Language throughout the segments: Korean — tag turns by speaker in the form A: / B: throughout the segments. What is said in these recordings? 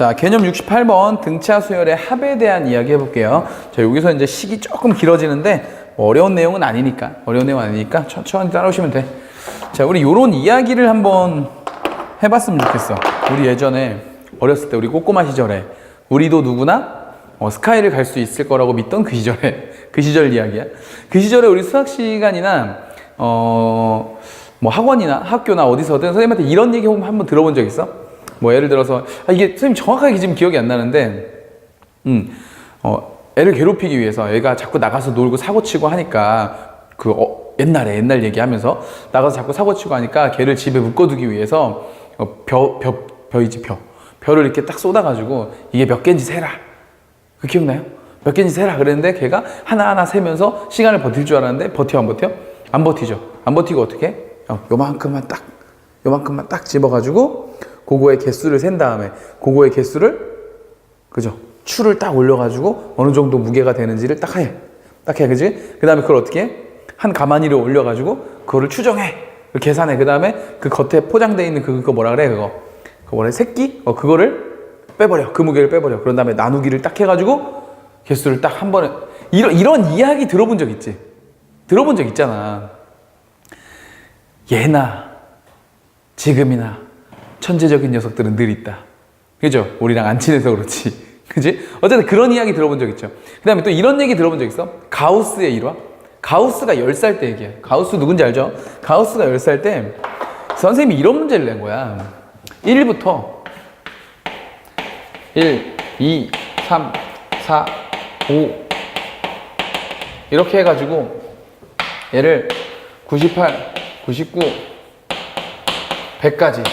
A: 자, 개념 68번 등차 수열의 합에 대한 이야기 해볼게요. 자, 여기서 이제 식이 조금 길어지는데 뭐 어려운 내용은 아니니까 천천히 따라오시면 돼. 자, 우리 요런 이야기를 한번 해봤으면 좋겠어. 우리 예전에 어렸을 때 우리 꼬꼬마 시절에 우리도 누구나 스카이를 갈 수 있을 거라고 믿던 그 시절에 그 시절 이야기야. 그 시절에 우리 수학 시간이나 뭐 학원이나 학교나 어디서든 선생님한테 이런 얘기 한번 들어본 적 있어? 뭐 예를 들어서 이게 선생님 정확하게 지금 기억이 안 나는데 애를 괴롭히기 위해서 애가 자꾸 나가서 놀고 사고치고 하니까 옛날 얘기하면서 나가서 자꾸 사고치고 하니까 걔를 집에 묶어두기 위해서 벼를 이렇게 딱 쏟아가지고 이게 몇 개인지 세라. 그 기억나요? 몇 개인지 세라 그랬는데 걔가 하나하나 세면서 시간을 버틸 줄 알았는데 버텨 안 버텨? 안 버티죠. 안 버티고 어떻게 해? 요만큼만 딱 집어가지고 그거의 개수를 센 다음에 그거의 개수를 그죠? 추를 딱 올려가지고 어느 정도 무게가 되는지를 딱 해, 그지? 그 다음에 그걸 어떻게 해? 한 가마니를 올려가지고 그거를 추정해, 계산해. 그 다음에 그 겉에 포장되어 있는 그거 뭐라 그래? 그거 뭐라 해? 새끼? 그거를 빼버려. 그 무게를 빼버려. 그런 다음에 나누기를 딱 해가지고 개수를 딱 한 번에 이런 이야기 들어본 적 있지? 들어본 적 있잖아. 예나 지금이나 천재적인 녀석들은 늘 있다. 그죠? 우리랑 안 친해서 그렇지. 그지? 어쨌든 그런 이야기 들어본 적 있죠. 그 다음에 또 이런 얘기 들어본 적 있어? 가우스의 일화? 가우스가 10살 때 얘기야. 가우스 누군지 알죠? 가우스가 10살 때 선생님이 이런 문제를 낸 거야. 1부터 1, 2, 3, 4, 5 이렇게 해가지고 얘를 98, 99, 100까지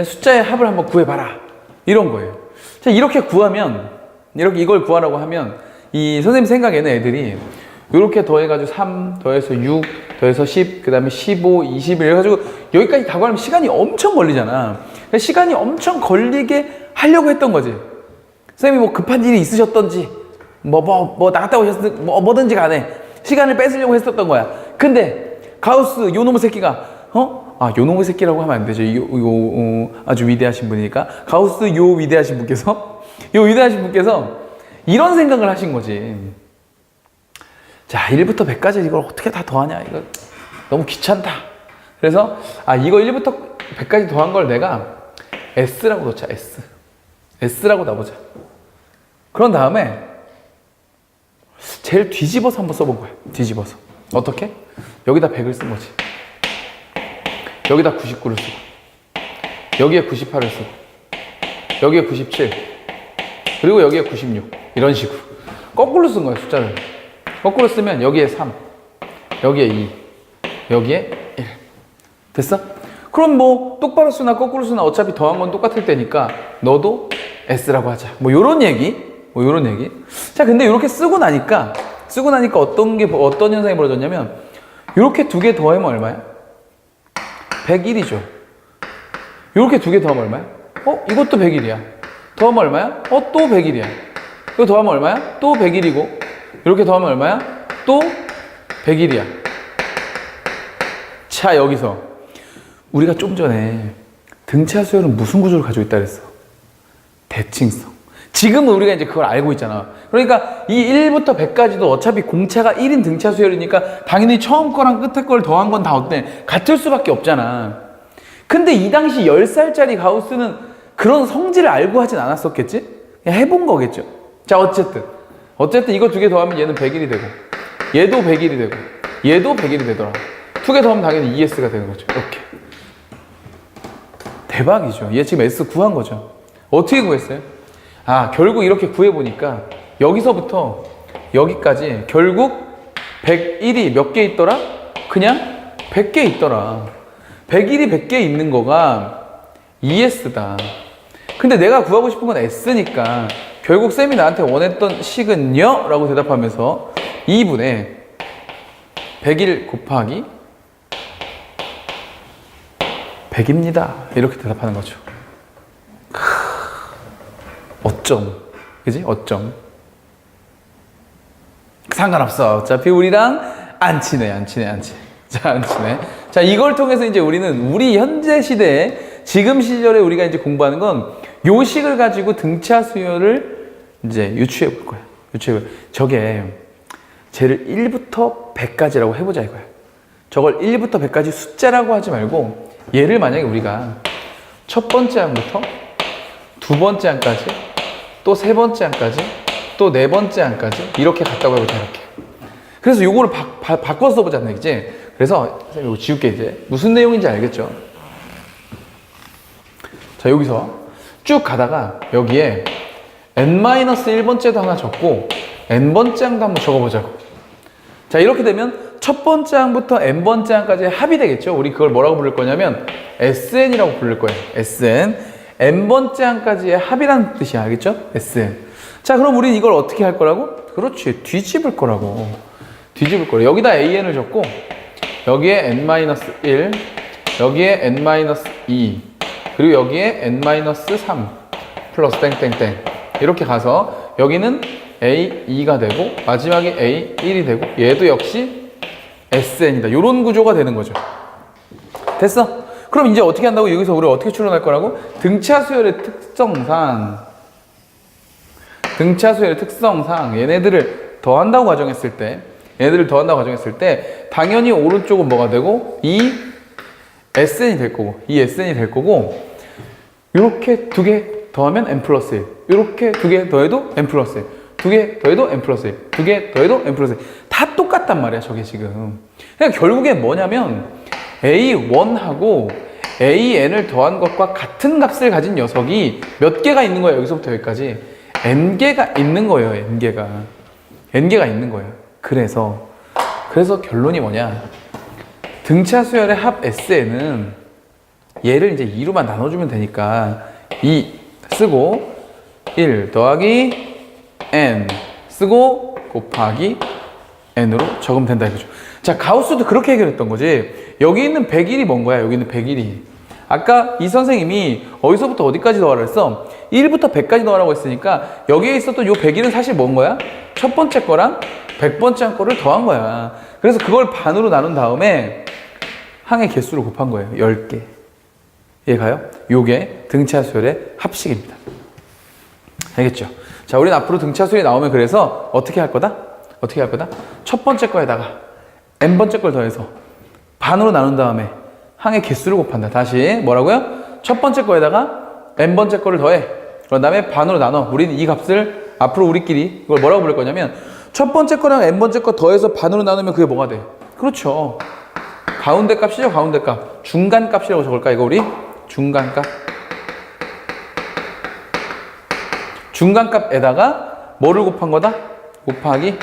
A: 숫자의 합을 한번 구해봐라. 이런 거예요. 자, 이렇게 구하면, 이걸 구하라고 하면, 이 선생님 생각에는 애들이 이렇게 더해가지고 3, 더해서 6, 더해서 10, 그 다음에 15, 21 해가지고 여기까지 다 구하면 시간이 엄청 걸리잖아. 시간이 엄청 걸리게 하려고 했던 거지. 선생님이 뭐 급한 일이 있으셨던지, 나갔다 오셨든지, 뭐든지 간에 시간을 뺏으려고 했었던 거야. 근데 가우스, 요 놈의 새끼가, 요놈의 새끼라고 하면 안 되죠. 아주 위대하신 분이니까. 가우스 위대하신 분께서 이런 생각을 하신 거지. 자, 1부터 100까지 이걸 어떻게 다 더하냐. 이거 너무 귀찮다. 그래서, 이거 1부터 100까지 더한 걸 내가 S라고 놓자, S라고 놔보자. 그런 다음에, 제일 뒤집어서 한번 써본 거야. 뒤집어서. 어떻게? 여기다 100을 쓴 거지. 여기다 99를 쓰고, 여기에 98을 쓰고, 여기에 97, 그리고 여기에 96. 이런 식으로. 거꾸로 쓴 거예요, 숫자를. 거꾸로 쓰면 여기에 3, 여기에 2, 여기에 1. 됐어? 그럼 뭐, 똑바로 쓰나 거꾸로 쓰나 어차피 더한 건 똑같을 테니까, 너도 S라고 하자. 요런 얘기? 자, 근데 이렇게 쓰고 나니까 어떤 현상이 벌어졌냐면, 이렇게 두 개 더하면 얼마야? 101이죠. 이렇게 두 개 더하면 얼마야? 이것도 101이야. 더하면 얼마야? 또 101이야. 이거 더하면 얼마야? 또 101이고. 이렇게 더하면 얼마야? 또 101이야. 자, 여기서 우리가 좀 전에 등차 수열은 무슨 구조를 가지고 있다 그랬어? 대칭성. 지금은 우리가 이제 그걸 알고 있잖아. 그러니까 이 1부터 100까지도 어차피 공차가 1인 등차 수열이니까 당연히 처음 거랑 끝에 걸 더한 건 다 어때? 같을 수밖에 없잖아. 근데 이 당시 10살짜리 가우스는 그런 성질을 알고 하진 않았었겠지? 그냥 해본 거겠죠. 자, 어쨌든 이거 두 개 더하면 얘는 101이 되고, 얘도 101이 되고, 얘도 101이 되더라. 두 개 더하면 당연히 ES가 되는 거죠. 이렇게. 대박이죠. 얘 지금 S 구한 거죠. 어떻게 구했어요? 결국 이렇게 구해보니까 여기서부터 여기까지 결국 101이 몇 개 있더라? 그냥 100개 있더라. 101이 100개 있는 거가 ES다. 근데 내가 구하고 싶은 건 S니까 결국 쌤이 나한테 원했던 식은요? 라고 대답하면서 2분의 101 곱하기 100입니다. 이렇게 대답하는 거죠. 어쩜, 그지? 어쩜. 상관없어. 어차피 우리랑 안 친해. 자, 안 친해. 자, 이걸 통해서 이제 우리는 우리 현재 시대에, 지금 시절에 우리가 이제 공부하는 건 요 식을 가지고 등차 수열을 이제 유추해 볼 거야. 저게 쟤를 1부터 100까지라고 해보자 이거야. 저걸 1부터 100까지 숫자라고 하지 말고 얘를 만약에 우리가 첫 번째 항부터 두 번째 항까지 또 세 번째 항까지 또 네 번째 항까지 이렇게 갔다고 해보자 이렇게. 그래서 요거를 바꿔서 써보자는 얘기지. 그래서 선생님 이거 지울게 이제. 무슨 내용인지 알겠죠? 자 여기서 쭉 가다가 여기에 n-1번째도 하나 적고 n번째 항도 한번 적어보자고. 자 이렇게 되면 첫 번째 항부터 n번째 항까지 합이 되겠죠. 우리 그걸 뭐라고 부를 거냐면 SN이라고 부를 거예요. SN. n번째 항까지의 합이라는 뜻이야. 알겠죠? SN. 자 그럼 우린 이걸 어떻게 할 거라고? 그렇지. 뒤집을 거라고. 뒤집을 거라. 여기다 AN을 적고 여기에 n-1 여기에 n-2 그리고 여기에 n-3 플러스 땡땡땡 이렇게 가서 여기는 A2가 되고 마지막에 A1이 되고 얘도 역시 SN이다. 이런 구조가 되는 거죠. 됐어? 그럼 이제 어떻게 한다고? 여기서 우리가 어떻게 추론할 거라고? 등차 수열의 특성상 얘네들을 더한다고 가정했을 때 당연히 오른쪽은 뭐가 되고 이 SN이 될 거고 이렇게 두 개 더하면 n 플러스 1 이렇게 두 개 더해도 n 플러스 1 두 개 더해도 n 플러스 1 두 개 더해도 n 플러스 1 다 똑같단 말이야 저게 지금. 그러니까 결국엔 뭐냐면 A1하고 AN을 더한 것과 같은 값을 가진 녀석이 몇 개가 있는 거예요. 여기서부터 여기까지 n개가 있는 거예요. n개가 있는 거예요. 그래서 결론이 뭐냐, 등차 수열의 합 SN은 얘를 이제 2로만 나눠주면 되니까 2 쓰고 1 더하기 n 쓰고 곱하기 n으로 적으면 된다 이거죠. 자, 가우스도 그렇게 해결했던 거지. 여기 있는 101이 뭔 거야? 여기 있는 101이. 아까 이 선생님이 어디서부터 어디까지 넣으라 했어? 1부터 100까지 넣으라고 했으니까 여기에 있었던 요 101은 사실 뭔 거야? 첫 번째 거랑 100번째 거를 더한 거야. 그래서 그걸 반으로 나눈 다음에 항의 개수를 곱한 거예요. 10개. 이해가요? 요게 등차 수열의 합식입니다. 알겠죠? 자, 우리는 앞으로 등차 수열이 나오면 그래서 어떻게 할 거다? 첫 번째 거에다가 n번째 걸 더해서 반으로 나눈 다음에 항의 개수를 곱한다. 다시 뭐라고요? 첫 번째 거에다가 n번째 거를 더해. 그런 다음에 반으로 나눠. 우리는 이 값을 앞으로 우리끼리 이걸 뭐라고 부를 거냐면 첫 번째 거랑 n번째 거 더해서 반으로 나누면 그게 뭐가 돼? 그렇죠. 가운데 값이죠. 가운데 값. 중간 값이라고 적을까 이거 우리? 중간 값. 중간 값에다가 뭐를 곱한 거다? 곱하기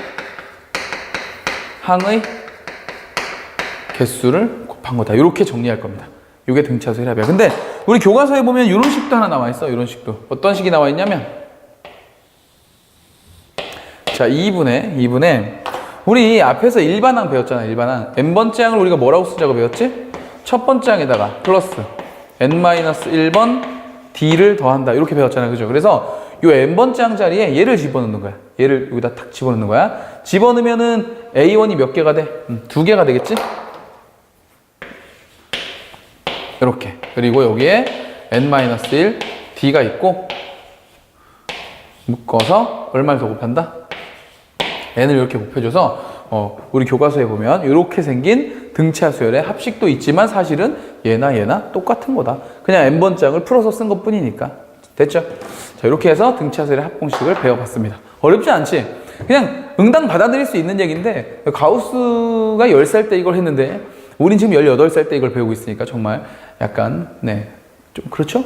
A: 항의 개수를 곱한 거다. 이렇게 정리할 겁니다. 이게 등차 수열의 합이야. 근데 우리 교과서에 보면 이런 식도 하나 나와 있어. 이런 식도. 어떤 식이 나와 있냐면 자, 2분의 우리 앞에서 일반항 배웠잖아. 일반항. n번째 항을 우리가 뭐라고 쓰자고 배웠지? 첫 번째 항에다가 플러스 n-1번 d를 더한다. 이렇게 배웠잖아. 그죠? 그래서 요 n번째 항 자리에 얘를 집어넣는 거야. 얘를 여기다 탁 집어넣는 거야. 집어넣으면은 A1이 몇 개가 돼? 2개가 되겠지? 이렇게. 그리고 여기에 n-1 d가 있고 묶어서 얼마를 더 곱한다? n을 이렇게 곱해줘서 우리 교과서에 보면 이렇게 생긴 등차 수열의 합식도 있지만 사실은 얘나 똑같은 거다. 그냥 n번째 항을 풀어서 쓴 것 뿐이니까. 됐죠? 자, 이렇게 해서 등차 수열의 합공식을 배워봤습니다. 어렵지 않지? 그냥 응당 받아들일 수 있는 얘기인데 가우스가 10살 때 이걸 했는데 우린 지금 18살 때 이걸 배우고 있으니까 정말 약간 좀 그렇죠?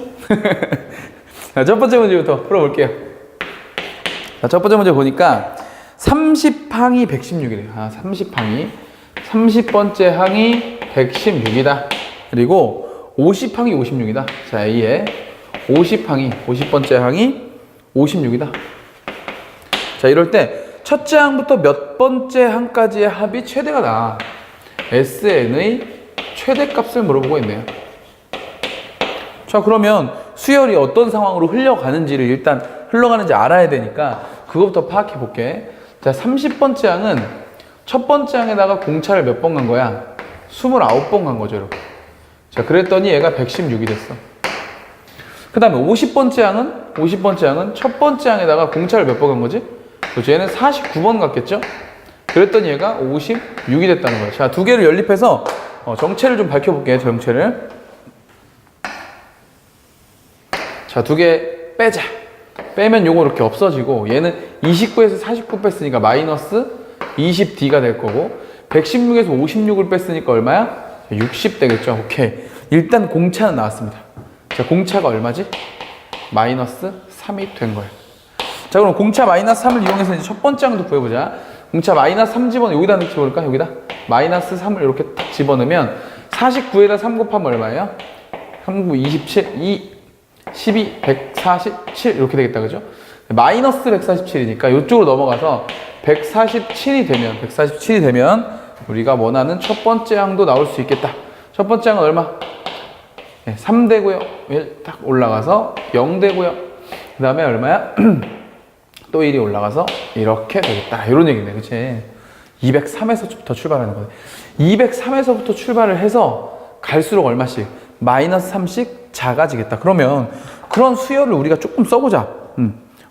A: 자, 첫 번째 문제부터 풀어볼게요. 자, 첫 번째 문제 보니까 30항이 116이래요. 30번째 항이 116이다. 그리고 50항이 56이다. 자, A에 50번째 항이 56이다. 자, 이럴 때 첫째 항부터 몇 번째 항까지의 합이 최대가 나. SN의 최대값을 물어보고 있네요. 자, 그러면 수열이 어떤 상황으로 흘러가는지를 일단 흘러가는지 알아야 되니까 그것부터 파악해 볼게. 자, 30번째 항은 첫 번째 항에다가 공차를 몇 번 간 거야? 29번 간 거죠, 이렇게. 자, 그랬더니 얘가 116이 됐어. 그 그 다음에 50번째 항은 첫 번째 항에다가 공차를 몇 번 간 거지? 그렇죠. 얘는 49번 갔겠죠? 그랬더니 얘가 56이 됐다는 거예요. 자, 두 개를 연립해서 정체를 좀 밝혀볼게요. 정체를. 자, 두 개 빼자. 빼면 요거 이렇게 없어지고 얘는 29에서 49 뺐으니까 마이너스 20D가 될 거고 116에서 56을 뺐으니까 얼마야? 60 되겠죠. 오케이. 일단 공차는 나왔습니다. 자, 공차가 얼마지? 마이너스 3이 된 거예요. 자, 그럼 공차 마이너스 3을 이용해서 이제 첫 번째 항도 구해보자. 공차 마이너스 3 여기다 넣어볼까? 여기다 마이너스 3을 이렇게 딱 집어넣으면 49에다 3 곱하면 얼마예요? 3, 9, 27, 12, 147 이렇게 되겠다, 그죠? 마이너스 147이니까 이쪽으로 넘어가서 147이 되면 우리가 원하는 첫 번째 항도 나올 수 있겠다. 첫 번째 항은 얼마? 네, 3 되고요. 딱 올라가서 0 되고요. 그 다음에 얼마야? 또 1이 올라가서 이렇게 되겠다. 이런 얘기네, 그치? 203에서부터 출발하는 거네. 203에서부터 출발을 해서 갈수록 얼마씩? 마이너스 3씩 작아지겠다. 그러면 그런 수열을 우리가 조금 써보자.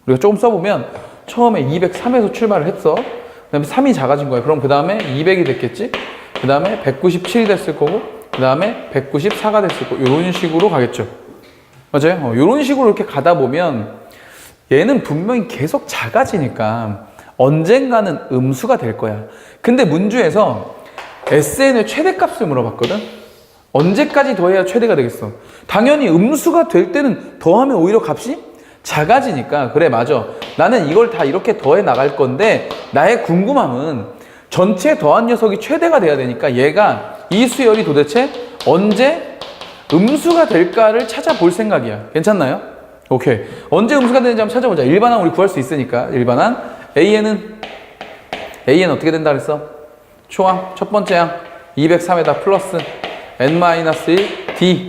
A: 우리가 조금 써보면 처음에 203에서 출발을 했어. 그 다음에 3이 작아진 거야. 그럼 그 다음에 200이 됐겠지? 그 다음에 197이 됐을 거고 그 다음에 194가 됐을 거고 이런 식으로 가겠죠. 맞아요? 이런 식으로 이렇게 가다 보면 얘는 분명히 계속 작아지니까 언젠가는 음수가 될 거야. 근데 문주에서 SN의 최대값을 물어봤거든? 언제까지 더해야 최대가 되겠어? 당연히 음수가 될 때는 더하면 오히려 값이 작아지니까 그래, 맞아. 나는 이걸 다 이렇게 더해 나갈 건데 나의 궁금함은 전체 더한 녀석이 최대가 돼야 되니까 얘가 이 수열이 도대체 언제 음수가 될까를 찾아볼 생각이야. 괜찮나요? 오케이. 언제 음수가 되는지 한번 찾아보자. 일반항 우리 구할 수 있으니까. 일반항 AN은 어떻게 된다 그랬어? 초항 첫 번째 항 203에다 플러스 N-1 D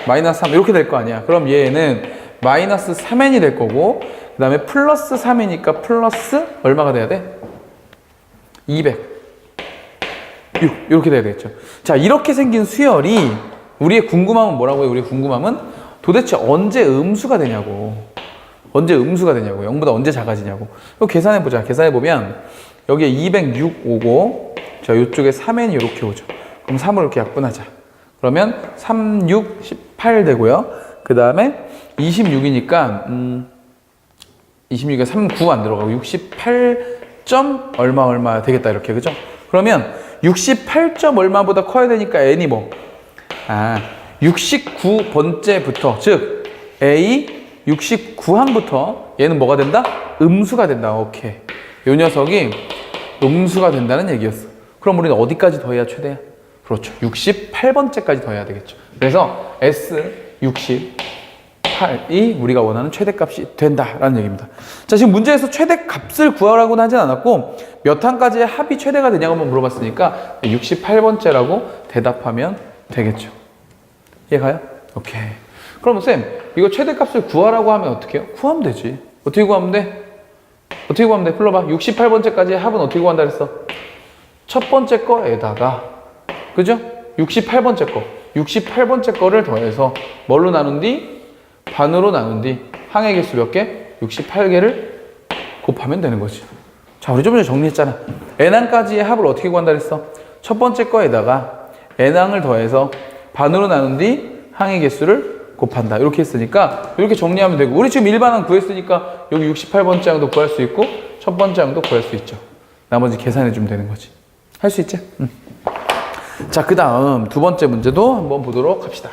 A: 마이너스 3 이렇게 될 거 아니야. 그럼 얘는 마이너스 3N이 될 거고 그 다음에 플러스 3이니까 플러스 얼마가 돼야 돼? 200 6 이렇게 돼야 되겠죠. 자, 이렇게 생긴 수열이 우리의 궁금함은 뭐라고요? 우리의 궁금함은 도대체 언제 음수가 되냐고. 언제 음수가 되냐고. 0보다 언제 작아지냐고. 이거 계산해보자. 계산해보면 여기에 206 오고 자, 이쪽에 3N이 이렇게 오죠. 그럼 3을 이렇게 약분하자. 그러면 3, 6, 18 되고요. 그 다음에 26이니까 26에 3, 9 안 들어가고 68점 얼마 되겠다 이렇게, 그죠? 그러면 68점 얼마보다 커야 되니까 n이 뭐? 69번째부터 즉 A 69항부터 얘는 뭐가 된다? 음수가 된다. 오케이. 이 녀석이 음수가 된다는 얘기였어. 그럼 우리는 어디까지 더해야 최대야? 그렇죠. 68번째까지 더해야 되겠죠. 그래서 S68이 우리가 원하는 최대값이 된다라는 얘기입니다. 자, 지금 문제에서 최대값을 구하라고는 하진 않았고 몇 항까지의 합이 최대가 되냐고 한번 물어봤으니까 68번째라고 대답하면 되겠죠. 이해가요? 오케이. 그럼 쌤, 이거 최대값을 구하라고 하면 어떻게 해요? 구하면 되지. 어떻게 구하면 돼? 어떻게 구하면 돼? 불러봐. 68번째까지의 합은 어떻게 구한다 그랬어? 첫 번째 거에다가, 그죠? 68번째 거. 68번째 거를 더해서 뭘로 나눈 뒤? 반으로 나눈 뒤 항의 개수 몇 개? 68개를 곱하면 되는 거지. 자, 우리 좀 전에 정리했잖아. n항까지의 합을 어떻게 구한다 그랬어? 첫 번째 거에다가 n항을 더해서 반으로 나눈 뒤 항의 개수를 곱한다. 이렇게 했으니까 이렇게 정리하면 되고 우리 지금 일반항 구했으니까 여기 68번째 항도 구할 수 있고 첫 번째 항도 구할 수 있죠. 나머지 계산해 주면 되는 거지. 할 수 있지? 자, 그 다음 두 번째 문제도 한번 보도록 합시다.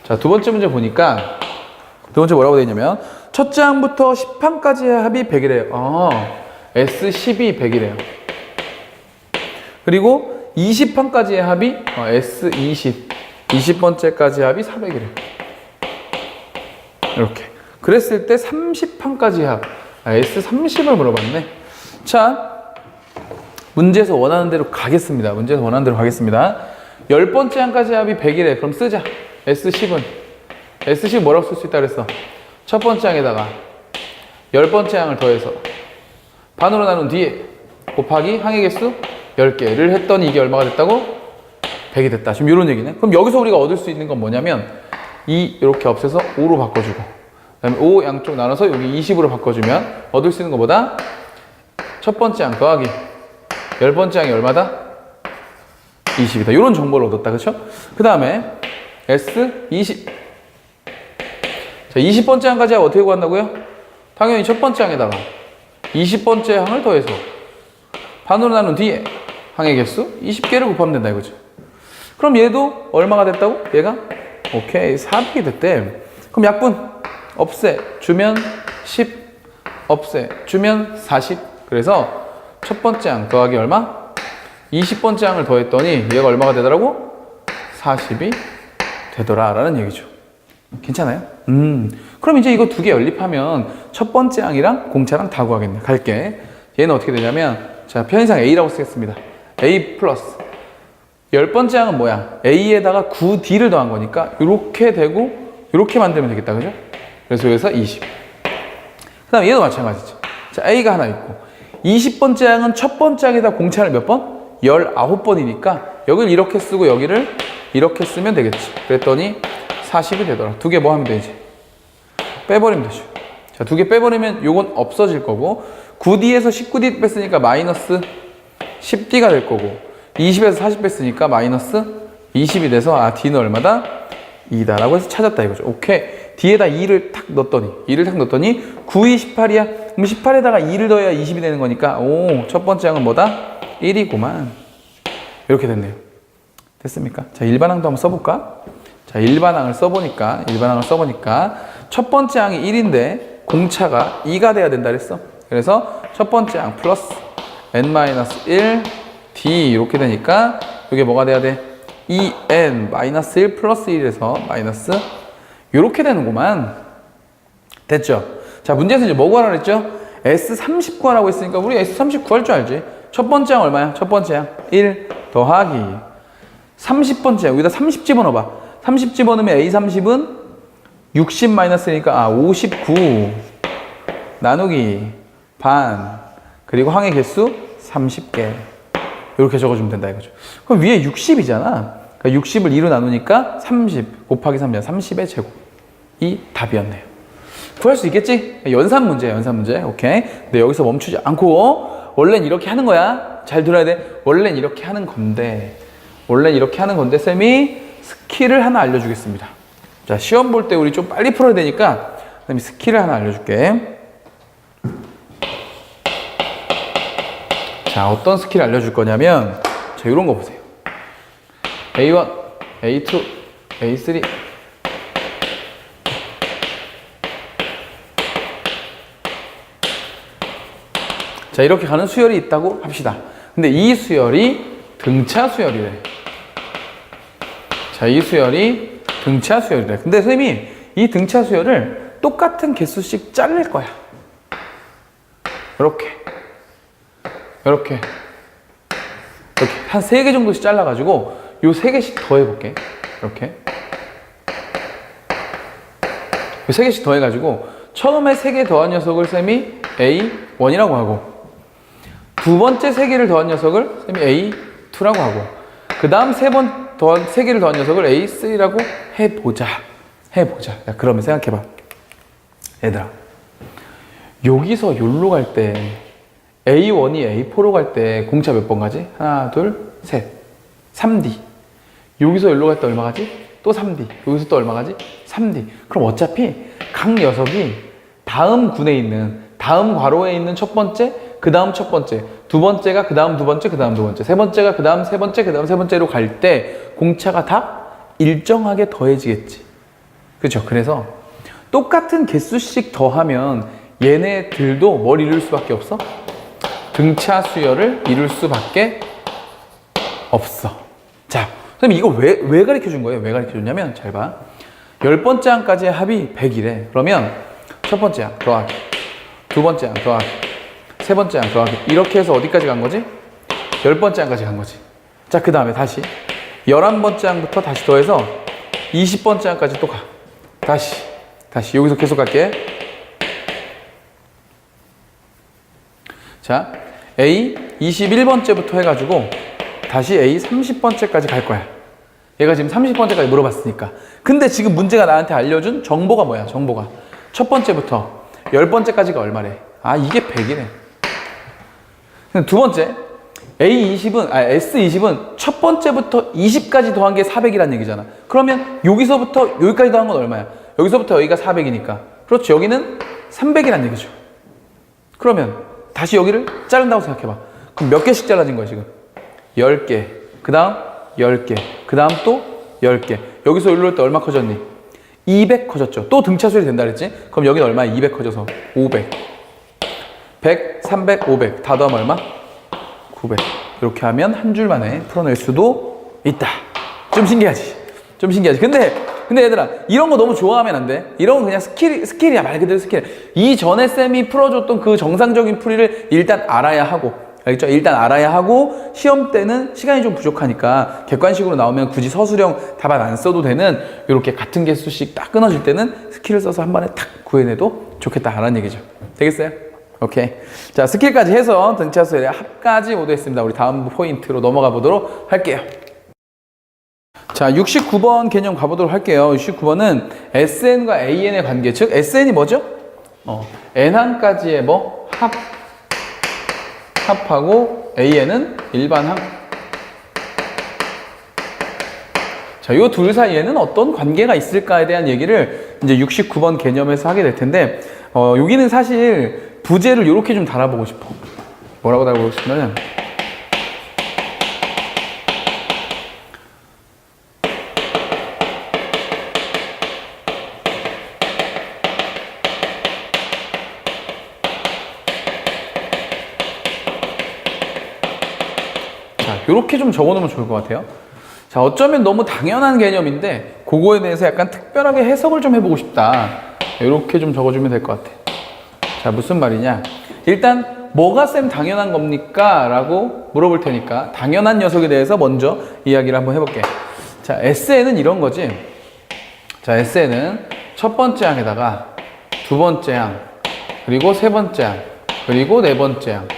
A: 자, 두 번째 문제 보니까 두 번째 뭐라고 되어 있냐면 첫째 항부터 10항까지의 합이 100이래요. S12 100이래요. 그리고 20항까지의 합이 S20 20번째까지 합이 400이래요. 이렇게. 그랬을 때 30항까지 합 S30을 물어봤네. 자, 문제에서 원하는 대로 가겠습니다. 문제에서 원하는 대로 가겠습니다. 10번째 항까지 합이 100이래. 그럼 쓰자. S10은 S10 뭐라고 쓸 수 있다 그랬어? 첫 번째 항에다가 10번째 항을 더해서 반으로 나눈 뒤에 곱하기 항의 개수 10개를 했더니 이게 얼마가 됐다고? 100이 됐다. 지금 이런 얘기네. 그럼 여기서 우리가 얻을 수 있는 건 뭐냐면 2 이렇게 없애서 5로 바꿔주고 그다음에 5 양쪽 나눠서 여기 20으로 바꿔주면 얻을 수 있는 것보다 첫 번째 항 더하기 10번째 항이 얼마다? 20이다. 이런 정보를 얻었다. 그렇죠? 그 다음에 S 20. 자, 20번째 항까지 어떻게 구한다고요? 당연히 첫 번째 항에다가 20번째 항을 더해서 반으로 나눈 뒤에 항의 개수 20개를 곱하면 된다 이거죠. 그럼 얘도 얼마가 됐다고? 얘가? 오케이, 400이 됐대. 그럼 약분 없애 주면 10, 없애 주면 40. 그래서 첫 번째 항 더하기 얼마? 20번째 항을 더했더니 얘가 얼마가 되더라고? 40이 되더라 라는 얘기죠. 괜찮아요? 그럼 이제 이거 두 개 연립하면 첫 번째 항이랑 공차랑 다 구하겠네. 갈게. 얘는 어떻게 되냐면 자, 편의상 A라고 쓰겠습니다. A 플러스 10번째 항은 뭐야? A에다가 9D를 더한 거니까 이렇게 되고 이렇게 만들면 되겠다. 그죠? 그래서 여기서 20. 그 다음에 얘도 마찬가지지. 자, A가 하나 있고 20번째 항은 첫 번째 항에다 공차를 몇 번? 19번이니까 여기를 이렇게 쓰고 여기를 이렇게 쓰면 되겠지. 그랬더니 40이 되더라. 두 개 뭐 하면 되지? 빼버리면 되죠. 자, 두 개 빼버리면 요건 없어질 거고 9D에서 19D 뺐으니까 마이너스 10D가 될 거고 20에서 40 뺐으니까 마이너스 20이 돼서 아, D는 얼마다? 2다라고 해서 찾았다 이거죠. 오케이. D에다 2를 탁 넣었더니 9, 2, 18이야. 그럼 18에다가 2를 더해야 20이 되는 거니까 오, 첫 번째 항은 뭐다? 1이구만. 이렇게 됐네요. 됐습니까? 자, 일반항도 한번 써볼까? 자, 일반항을 써보니까 첫 번째 항이 1인데 공차가 2가 돼야 된다 그랬어. 그래서 첫 번째 항 플러스 n-1 d 이렇게 되니까 이게 뭐가 돼야 돼? 2n-1 플러스 1에서 마이너스 이렇게 되는구만. 됐죠? 자, 문제에서 이제 뭐 구하라 그랬죠? S30 구하라고 했으니까 우리 S30 구할 줄 알지? 첫 번째 항 얼마야? 첫 번째 항 1 더하기 30번째 항 여기다 30 집어넣어봐. 30 집어넣으면 A30은 60 마이너스니까 59 나누기 반 그리고 항의 개수 30개 이렇게 적어주면 된다 이거죠. 그럼 위에 60이잖아. 그러니까 60을 2로 나누니까 30 곱하기 3이야. 30의 제곱이 답이었네요. 구할 수 있겠지? 연산 문제야, 연산 문제. 오케이. 근데 여기서 멈추지 않고 원래는 이렇게 하는 거야. 잘 들어야 돼. 원래는 이렇게 하는 건데 쌤이 스킬을 하나 알려주겠습니다. 자, 시험 볼 때 우리 좀 빨리 풀어야 되니까 쌤이 스킬을 하나 알려줄게. 자, 어떤 스킬 알려줄 거냐면 자, 이런 거 보세요. A1, A2, A3 자, 이렇게 가는 수열이 있다고 합시다. 근데 이 수열이 등차 수열이래. 자, 이 수열이 등차 수열이래. 근데 선생님이 이 등차 수열을 똑같은 개수씩 자를 거야. 이렇게 한 3개 정도씩 잘라가지고 요 3개씩 더해볼게. 이렇게 요 3개씩 더해가지고 처음에 3개 더한 녀석을 쌤이 A1이라고 하고 두 번째 3개를 더한 녀석을 쌤이 A2라고 하고 그 다음 3개를 더한 녀석을 A3라고 해보자. 야, 그러면 생각해봐. 얘들아, 여기서 여기로 갈 때 A1이 A4로 갈 때 공차 몇 번 가지? 하나, 둘, 셋. 3D. 여기서 여기로 갈 때 얼마 가지? 또 3D. 여기서 또 얼마 가지? 3D. 그럼 어차피 각 녀석이 다음 군에 있는, 다음 괄호에 있는 첫 번째, 그 다음 첫 번째, 두 번째가 그 다음 두 번째, 그 다음 두 번째, 세 번째가 그 다음 세 번째, 그 다음 세 번째로 갈 때 공차가 다 일정하게 더해지겠지. 그렇죠? 그래서 똑같은 개수씩 더하면 얘네들도 뭘 이룰 수밖에 없어? 등차 수열을 이룰 수밖에 없어. 자, 선생님 이거 왜 가르쳐 준 거예요? 왜 가르쳐 줬냐면 잘 봐. 10번째 항까지의 합이 100이래. 그러면 첫 번째 항 더하기, 두 번째 항 더하기, 세 번째 항 더하기 이렇게 해서 어디까지 간 거지? 10번째 항까지 간 거지. 자, 그 다음에 다시 11번째 항부터 다시 더해서 20번째 항까지 또 가. 다시 여기서 계속 갈게. 자, A 21번째부터 해가지고 다시 A 30번째까지 갈 거야. 얘가 지금 30번째까지 물어봤으니까. 근데 지금 문제가 나한테 알려준 정보가 뭐야? 정보가 첫 번째부터 10번째까지가 얼마래? 아, 이게 100이네. 두 번째, S20은 첫 번째부터 20까지 더한 게 400이란 얘기잖아. 그러면 여기서부터 여기까지 더한 건 얼마야? 여기서부터 여기가 400이니까. 그렇죠. 여기는 300이란 얘기죠. 그러면 다시 여기를 자른다고 생각해봐. 그럼 몇 개씩 잘라진 거야, 지금? 10개. 그 다음 10개. 그 다음 또 10개. 여기서 여기로 올 때 얼마 커졌니? 200 커졌죠. 또 등차 수열이 된다 그랬지? 그럼 여기는 얼마야? 200 커져서 500. 100, 300, 500. 다 더하면 얼마? 900. 이렇게 하면 한 줄 만에 풀어낼 수도 있다. 좀 신기하지? 좀 신기하지? 근데 얘들아, 이런 거 너무 좋아하면 안 돼. 이런 건 그냥 스킬이야. 말 그대로 스킬. 이전에 쌤이 풀어줬던 그 정상적인 풀이를 일단 알아야 하고, 알겠죠? 일단 알아야 하고, 시험 때는 시간이 좀 부족하니까 객관식으로 나오면 굳이 서술형 답안 안 써도 되는 이렇게 같은 개수씩 딱 끊어질 때는 스킬을 써서 한 번에 탁 구해내도 좋겠다라는 얘기죠. 되겠어요? 오케이. 자, 스킬까지 해서 등차 수열의 합까지 모두 했습니다. 우리 다음 포인트로 넘어가 보도록 할게요. 자, 69번 개념 가보도록 할게요. 69번은 SN과 AN의 관계, 즉 SN이 뭐죠? N항까지의 뭐? 합하고 AN은 일반항. 자, 이 둘 사이에는 어떤 관계가 있을까에 대한 얘기를 이제 69번 개념에서 하게 될 텐데, 여기는 사실 부제를 이렇게 좀 달아보고 싶어. 뭐라고 달아보고 싶냐면, 이렇게 좀 적어놓으면 좋을 것 같아요. 자, 어쩌면 너무 당연한 개념인데 그거에 대해서 약간 특별하게 해석을 좀 해보고 싶다. 이렇게 좀 적어주면 될 것 같아. 자, 무슨 말이냐? 일단 뭐가 쌤 당연한 겁니까? 라고 물어볼 테니까 당연한 녀석에 대해서 먼저 이야기를 한번 해볼게. 자, SN은 이런 거지. 자, SN은 첫 번째 항에다가 두 번째 항, 그리고 세 번째 항, 그리고 네 번째 항,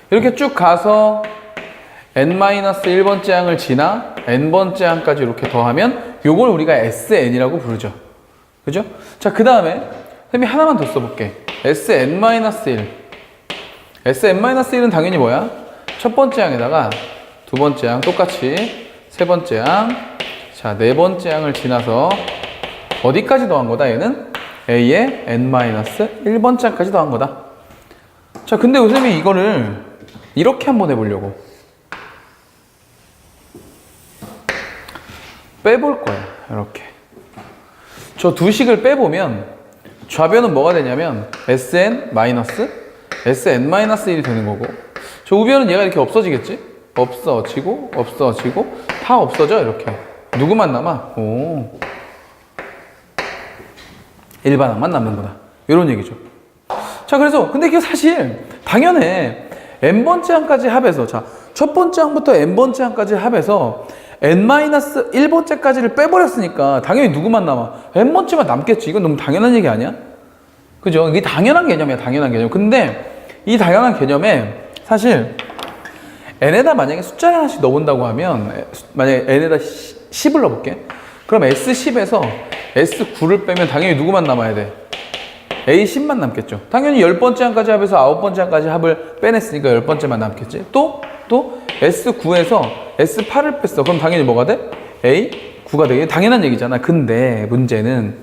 A: 이렇게 쭉 가서 n-1번째 항을 지나 n번째 항까지 이렇게 더하면 요걸 우리가 SN이라고 부르죠. 그죠? 자, 그 다음에 선생님이 하나만 더 써볼게. SN-1. SN-1은 당연히 뭐야? 첫 번째 항에다가 두 번째 항 똑같이 세 번째 항, 자, 네 번째 항을 지나서 어디까지 더한 거다? 얘는 A의 n-1번째 항까지 더한 거다. 자, 근데 선생님이 이거를 이렇게 한번 해보려고. 빼볼 거야. 이렇게. 저 두 식을 빼보면 좌변은 뭐가 되냐면 SN-, SN-1이 되는 거고, 저 우변은 얘가 이렇게 없어지겠지? 없어지고 다 없어져. 이렇게. 누구만 남아? 일반항만 남는구나. 이런 얘기죠. 자, 그래서 근데 이게 사실 당연해. n번째 항까지 합해서, 자, 첫 번째 항부터 n번째 항까지 합해서 n-1번째까지를 빼버렸으니까 당연히 누구만 남아? n번째만 남겠지. 이건 너무 당연한 얘기 아니야? 그죠? 이게 당연한 개념이야. 당연한 개념. 근데 이 당연한 개념에 사실 n에다 만약에 숫자를 하나씩 넣어본다고 하면, 만약에 n에다 10을 넣어볼게. 그럼 S10에서 S9를 빼면 당연히 누구만 남아야 돼? A10만 남겠죠. 당연히 10번째 항까지 합해서 9번째 항까지 합을 빼냈으니까 10번째만 남겠지. 또 S9에서 S8을 뺐어. 그럼 당연히 뭐가 돼? A9가 되게 당연한 얘기잖아. 근데 문제는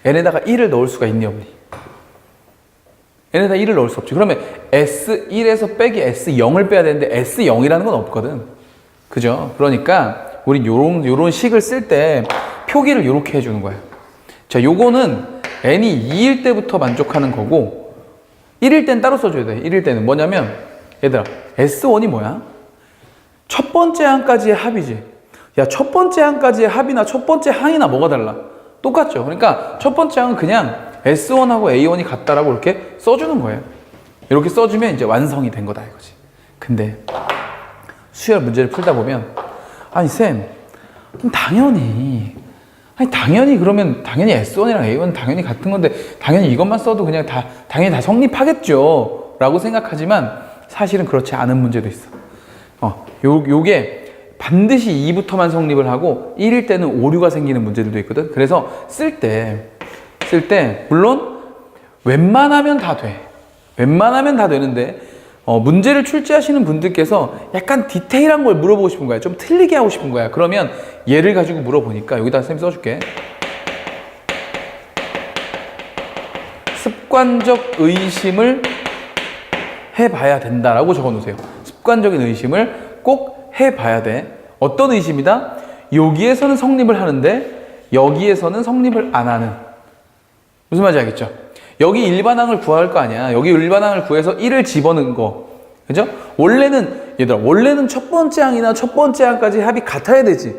A: n에다가 1을 넣을 수가 있니 없니? n에다 1을 넣을 수 없지. 그러면 S1에서 빼기 S0을 빼야 되는데 S0이라는 건 없거든. 그죠? 그러니까 우리 요런 식을 쓸 때 표기를 요렇게 해주는 거야. 자, 요거는 n이 2일 때부터 만족하는 거고 1일 땐 따로 써줘야 돼. 1일 때는 뭐냐면, 얘들아, S1이 뭐야? 첫 번째 항까지의 합이지. 야, 첫 번째 항까지의 합이나 첫 번째 항이나 뭐가 달라? 똑같죠. 그러니까 첫 번째 항은 그냥 S1하고 A1이 같다라고 이렇게 써주는 거예요. 이렇게 써주면 이제 완성이 된 거다 이거지. 근데 수열 문제를 풀다 보면, 아니 쌤, 당연히 그러면 당연히 S1이랑 A1은 당연히 같은 건데 당연히 이것만 써도 그냥 당연히 다 성립하겠죠 라고 생각하지만 사실은 그렇지 않은 문제도 있어. 요게 반드시 2부터만 성립을 하고 1일 때는 오류가 생기는 문제들도 있거든. 그래서 쓸 때 물론 웬만하면 다 돼. 웬만하면 다 되는데 문제를 출제하시는 분들께서 약간 디테일한 걸 물어보고 싶은 거야. 좀 틀리게 하고 싶은 거야. 그러면 얘를 가지고 물어보니까 여기다 쌤 써줄게. 습관적 의심을 해봐야 된다라고 적어놓으세요. 습관적인 의심을 꼭 해봐야 돼. 어떤 의심이다? 여기에서는 성립을 하는데 여기에서는 성립을 안 하는. 무슨 말인지 알겠죠? 여기 일반항을 구할 거 아니야. 여기 일반항을 구해서 1을 집어넣은 거. 그죠? 원래는 첫 번째 항이나 첫 번째 항까지 합이 같아야 되지.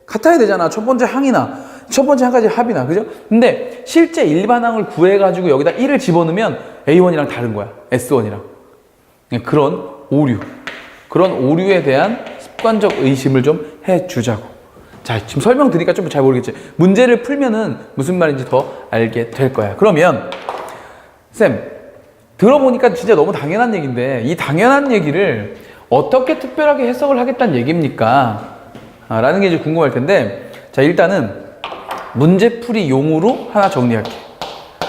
A: 같아야 되잖아. 첫 번째 항이나 첫 번째 항까지 합이나. 그죠? 근데 실제 일반항을 구해가지고 여기다 1을 집어넣으면 A1이랑 다른 거야. S1이랑. 그런 오류에 대한 습관적 의심을 좀 해주자고. 자, 지금 설명드리니까 좀 잘 모르겠지. 문제를 풀면은 무슨 말인지 더 알게 될 거야. 그러면 쌤, 들어보니까 진짜 너무 당연한 얘기인데 이 당연한 얘기를 어떻게 특별하게 해석을 하겠다는 얘기입니까? 라는 게 이제 궁금할 텐데, 자, 일단은 문제풀이용으로 하나 정리할게.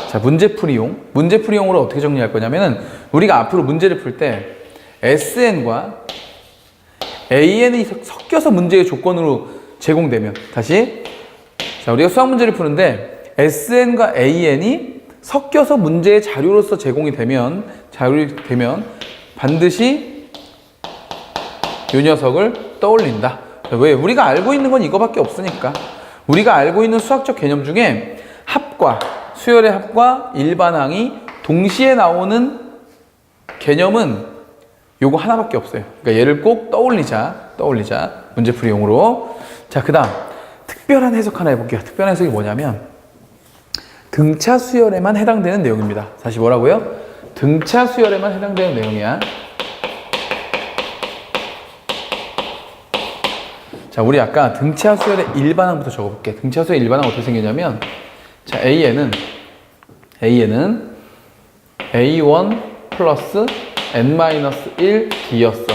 A: 자, 문제풀이용으로 어떻게 정리할 거냐면은 우리가 앞으로 문제를 풀 때 SN과 AN이 섞여서 문제의 조건으로 제공되면, 다시, 자, 우리가 수학 문제를 푸는데 SN과 AN이 섞여서 문제의 자료로서 제공이 되면 반드시 이 녀석을 떠올린다. 왜? 우리가 알고 있는 건 이거밖에 없으니까. 우리가 알고 있는 수학적 개념 중에 수열의 합과 일반항이 동시에 나오는 개념은 요거 하나밖에 없어요. 그러니까 얘를 꼭 떠올리자. 문제풀이용으로. 자, 그 다음 특별한 해석 하나 해볼게요. 특별한 해석이 뭐냐면 등차 수열에만 해당되는 내용입니다. 다시 뭐라고요? 등차 수열에만 해당되는 내용이야. 자, 우리 아까 등차 수열의 일반항부터 적어볼게. 등차 수열의 일반항 어떻게 생겼냐면, 자, A에는 A1 플러스 N-1 D였어.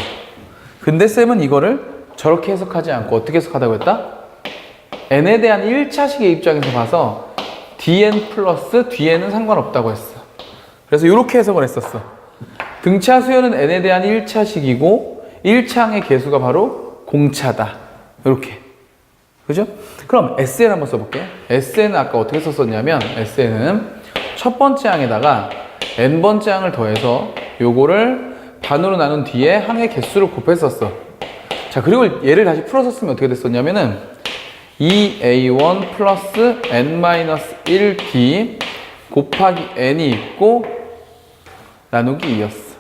A: 근데 쌤은 이거를 저렇게 해석하지 않고 어떻게 해석하다고 했다? N에 대한 1차식의 입장에서 봐서 Dn 플러스 Dn은 상관없다고 했어. 그래서 이렇게 해석을 했었어. 등차 수열은 N에 대한 1차식이고 1차항의 개수가 바로 공차다. 이렇게. 그죠? 그럼 SN 한번 써볼게. SN은 아까 어떻게 썼었냐면 SN은 첫 번째 항에다가 N번째 항을 더해서 요거를 반으로 나눈 뒤에 항의 개수를 곱했었어. 자, 그리고 얘를 다시 풀어서 쓰면 어떻게 됐었냐면은 2A1 플러스 N-1D 곱하기 N이 있고 나누기 2였어.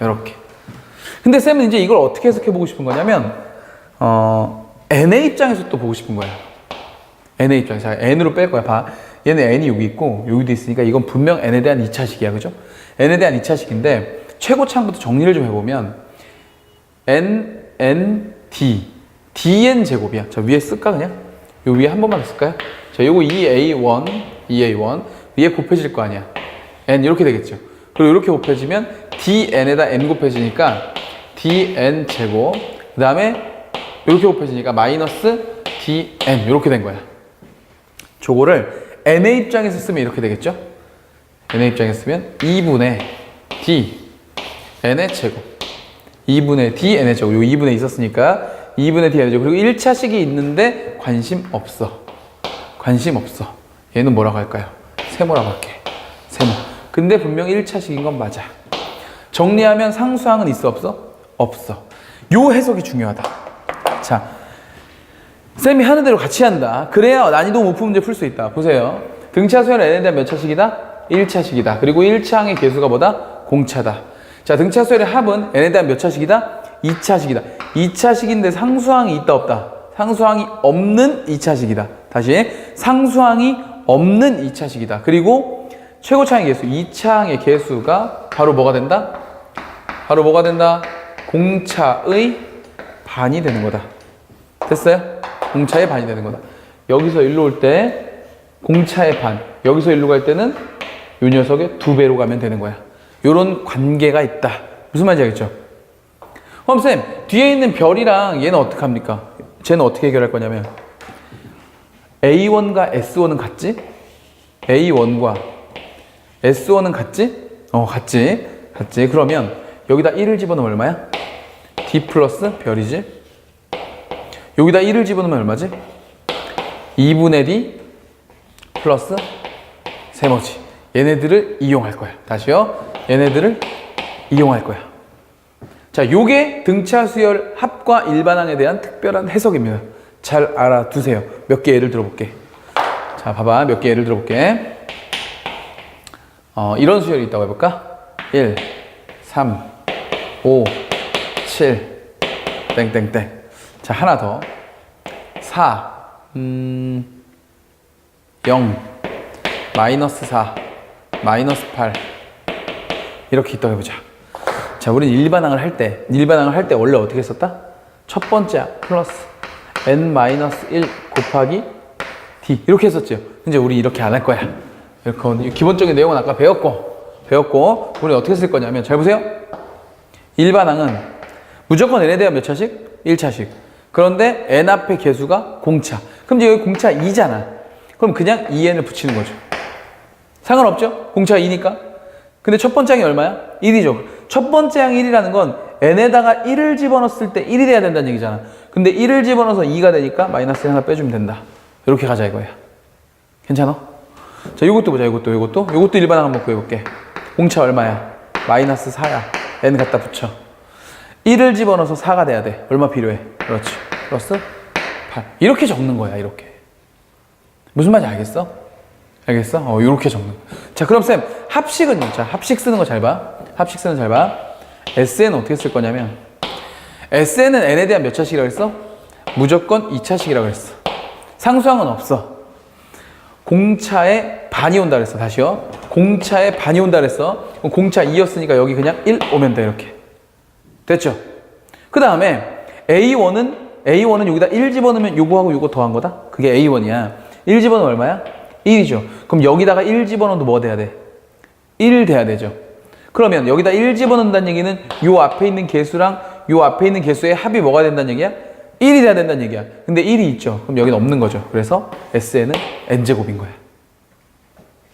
A: 이렇게. 근데 쌤은 이제 이걸 어떻게 해석해 보고 싶은 거냐면 N의 입장에서 또 보고 싶은 거야. N의 입장에서. 자, N으로 뺄 거야. 봐. 얘는 N이 여기 있고 여기도 있으니까 이건 분명 N에 대한 2차식이야. 그죠? N에 대한 2차식인데 최고차항부터 정리를 좀 해보면 N, D, Dn 제곱이야. 자, 위에 쓸까 그냥? 요 위에 한 번만 더 쓸까요? 자, 요거 2A1 위에 곱해질 거 아니야. N 이렇게 되겠죠. 그리고 이렇게 곱해지면 Dn에다 N 곱해지니까 Dn 제곱, 그 다음에 이렇게 곱해지니까 마이너스 Dn 이렇게 된 거야. 저거를 N의 입장에서 쓰면 이렇게 되겠죠? N의 입장에서 쓰면 2분의 D N의 제곱, 2분의 D N의 제곱, 요 2분의 있었으니까 2분의 D N의 제곱. 그리고 1차식이 있는데 관심 없어. 얘는 뭐라고 할까요? 세모라고 할게. 세모. 근데 분명 1차식인 건 맞아. 정리하면 상수항은 있어 없어? 없어. 요 해석이 중요하다. 자, 쌤이 하는 대로 같이 한다. 그래야 난이도 못 푸는 문제 풀 수 있다. 보세요. 등차 수열 N에 대한 몇 차식이다? 1차식이다. 그리고 1차항의 개수가 뭐다? 공차다. 자, 등차 수열의 합은 N에 대한 몇 차식이다? 2차식이다. 2차식인데 상수항이 있다 없다? 상수항이 없는 2차식이다. 다시, 상수항이 없는 2차식이다. 그리고 최고차항의 개수, 2차항의 개수가 바로 뭐가 된다? 바로 뭐가 된다? 공차의 반이 되는 거다. 됐어요? 공차의 반이 되는 거다. 여기서 일로 올 때 공차의 반, 여기서 일로 갈 때는 이 녀석의 2배로 가면 되는 거야. 요런 관계가 있다. 무슨 말인지 알겠죠? 그럼 쌤, 뒤에 있는 별이랑 얘는 어떻게 합니까? 쟤는 어떻게 해결할 거냐면 A1과 S1은 같지? A1과 S1은 같지? 같지. 그러면 여기다 1을 집어넣으면 얼마야? D 플러스 별이지? 여기다 1을 집어넣으면 얼마지? 2분의 D 플러스 세모지. 얘네들을 이용할 거야. 다시요. 얘네들을 이용할 거야. 자, 요게 등차 수열 합과 일반항에 대한 특별한 해석입니다. 잘 알아두세요. 몇 개 예를 들어볼게. 자, 봐봐. 몇 개 예를 들어볼게. 이런 수열이 있다고 해볼까? 1, 3, 5, 7, 땡땡땡. 자, 하나 더. 4, 0, 마이너스 4, 마이너스 8. 이렇게 있다고 해보자. 자, 우리는 일반항을 할 때 원래 어떻게 했었다? 첫 번째 플러스 n-1 곱하기 d. 이렇게 했었죠. 근데 우리 이렇게 안 할 거야. 이렇게 기본적인 내용은 아까 배웠고, 우리 어떻게 쓸 거냐면, 잘 보세요. 일반항은 무조건 n에 대한 몇 차식? 1차식. 그런데 n 앞에 개수가 공차. 그럼 이제 여기 공차 2잖아. 그럼 그냥 2n을 붙이는 거죠. 상관없죠? 공차 2니까. 근데 첫 번째 항이 얼마야? 1이죠. 첫 번째 항 1이라는 건 n에다가 1을 집어넣었을 때 1이 돼야 된다는 얘기잖아. 근데 1을 집어넣어서 2가 되니까 마이너스 하나 빼주면 된다. 이렇게 가자 이거야. 괜찮아? 자, 요것도 보자. 요것도 일반항 한번 구해볼게. 공차 얼마야? 마이너스 4야. n 갖다 붙여. 1을 집어넣어서 4가 돼야 돼. 얼마 필요해? 그렇지. 플러스 8. 이렇게 적는 거야, 이렇게. 무슨 말인지 알겠어? 알겠어? 이렇게 적는 거야. 자, 그럼 쌤, 합식은요? 자, 합식 쓰는 거 잘 봐. SN은 어떻게 쓸 거냐면, SN은 n에 대한 몇 차식이라고 했어? 무조건 2차식이라고 했어. 상수항은 없어. 공차에 반이 온다 그랬어. 다시요. 공차에 반이 온다 그랬어. 그럼 공차 2였으니까 여기 그냥 1 오면 돼. 이렇게. 됐죠? 그 다음에 A1은 여기다 1 집어넣으면 요거하고 요거 더한 거다? 그게 A1이야. 1 집어넣으면 얼마야? 1이죠. 그럼 여기다가 1 집어넣어도 뭐 돼야 돼? 1 돼야 되죠. 그러면 여기다 1 집어넣는다는 얘기는 요 앞에 있는 개수랑 요 앞에 있는 개수의 합이 뭐가 된다는 얘기야? 1이 돼야 된다는 얘기야. 근데 1이 있죠. 그럼 여기는 없는 거죠. 그래서 SN은 n제곱인 거야.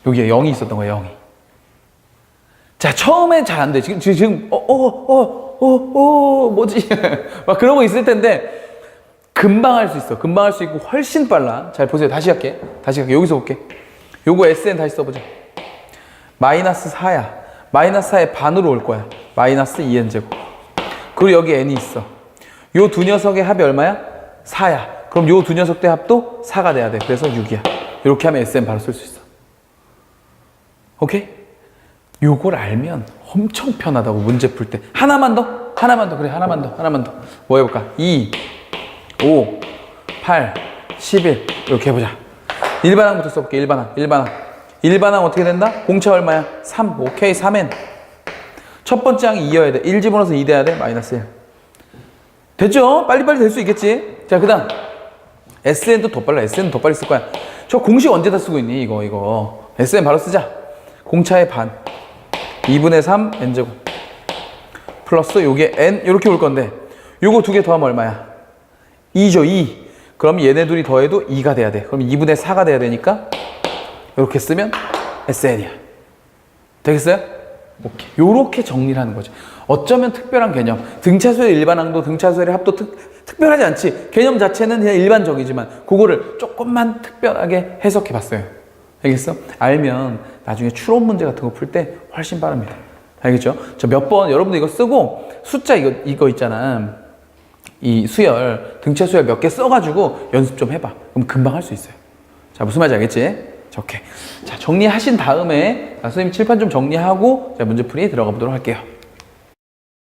A: 여기에 0이 있었던 거야, 0이. 자, 처음엔 잘 안 돼. 지금, 뭐지? 막 그러고 있을 텐데, 금방 할 수 있어. 금방 할 수 있고, 훨씬 빨라. 잘 보세요. 다시 할게. 여기서 볼게. 요거 SN 다시 써보자. 마이너스 4야. 마이너스 4의 반으로 올 거야. 마이너스 2n제곱. 그리고 여기 n이 있어. 요 두 녀석의 합이 얼마야? 4야. 그럼 요 두 녀석 대 합도 4가 돼야 돼. 그래서 6이야. 이렇게 하면 SN 바로 쓸 수 있어. 오케이? 요걸 알면 엄청 편하다고, 문제 풀 때. 하나만 더. 그래, 하나만 더. 뭐 해볼까? 2, 5, 8, 11. 이렇게 해보자. 일반항부터 써볼게. 일반항 어떻게 된다? 공차 얼마야? 3. 오케이, 3n. 첫 번째 항이 2여야 돼. 1 집어넣어서 2 돼야 돼. 마이너스 1. 됐죠? 빨리빨리 될 수 있겠지? 자, 그 다음. SN도 더 빨라. SN은 더 빨리 쓸 거야. 저 공식 언제 다 쓰고 있니? 이거. SN 바로 쓰자. 공차의 반. 2분의 3 n제곱. 플러스 요게 n. 이렇게 올 건데. 요거 두 개 더하면 얼마야? 2죠, 2. 그럼 얘네 둘이 더해도 2가 돼야 돼. 그럼 2분의 4가 돼야 되니까 이렇게 쓰면 SN이야. 되겠어요? 오케이. 요렇게 정리를 하는 거죠. 어쩌면 특별한 개념. 등차수열의 일반항도 등차수열의 합도 특별하지 않지. 개념 자체는 그냥 일반적이지만 그거를 조금만 특별하게 해석해 봤어요. 알겠어? 알면 나중에 추론 문제 같은 거 풀 때 훨씬 빠릅니다. 알겠죠? 저 몇 번 여러분들 이거 쓰고 숫자 이거 있잖아. 이 수열, 등차 수열 몇 개 써가지고 연습 좀 해봐. 그럼 금방 할 수 있어요. 자, 무슨 말인지 알겠지? 자, 오케이. 자, 정리하신 다음에 선생님 칠판 좀 정리하고 자, 문제풀이 들어가 보도록 할게요.